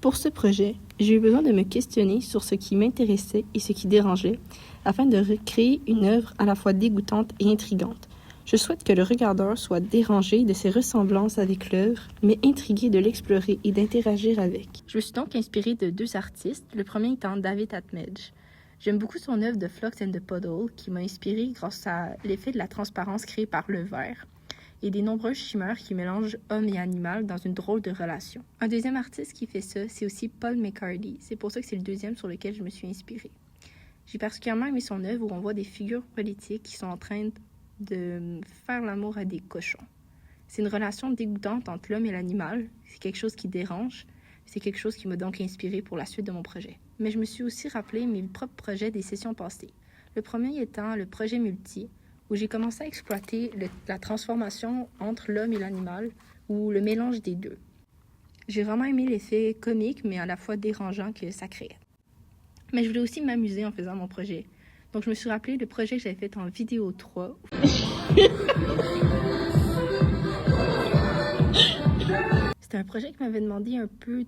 Pour ce projet, j'ai eu besoin de me questionner sur ce qui m'intéressait et ce qui dérangeait, afin de recréer une œuvre à la fois dégoûtante et intrigante. Je souhaite que le regardeur soit dérangé de ses ressemblances avec l'œuvre, mais intrigué de l'explorer et d'interagir avec. Je me suis donc inspirée de deux artistes, le premier étant David Atmedge. J'aime beaucoup son œuvre de Flux and the Puddle, qui m'a inspirée grâce à l'effet de la transparence créée par le verre, et des nombreux chimères qui mélangent homme et animal dans une drôle de relation. Un deuxième artiste qui fait ça, c'est aussi Paul McCarty. C'est pour ça que c'est le deuxième sur lequel je me suis inspirée. J'ai particulièrement aimé son œuvre où on voit des figures politiques qui sont en train de faire l'amour à des cochons. C'est une relation dégoûtante entre l'homme et l'animal. C'est quelque chose qui dérange. C'est quelque chose qui m'a donc inspirée pour la suite de mon projet. Mais je me suis aussi rappelé mes propres projets des sessions passées. Le premier étant le projet Multi, où j'ai commencé à exploiter la transformation entre l'homme et l'animal, ou le mélange des deux. J'ai vraiment aimé l'effet comique, mais à la fois dérangeant que ça créait. Mais je voulais aussi m'amuser en faisant mon projet. Donc je me suis rappelé le projet que j'avais fait en vidéo 3. C'était un projet qui m'avait demandé un peu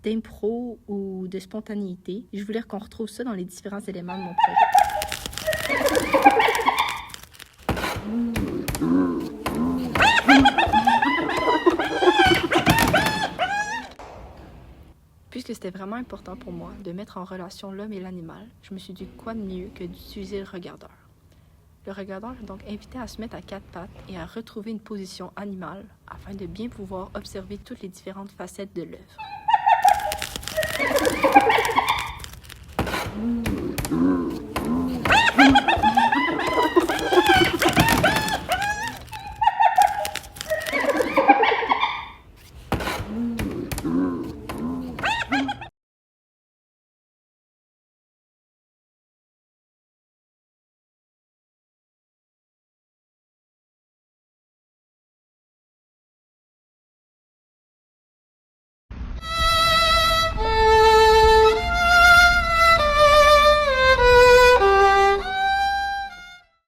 d'impro ou de spontanéité. Je voulais qu'on retrouve ça dans les différents éléments de mon projet. Puisque c'était vraiment important pour moi de mettre en relation l'homme et l'animal, je me suis dit quoi de mieux que d'utiliser le regardeur. Le regardeur est donc invité à se mettre à quatre pattes et à retrouver une position animale afin de bien pouvoir observer toutes les différentes facettes de l'œuvre.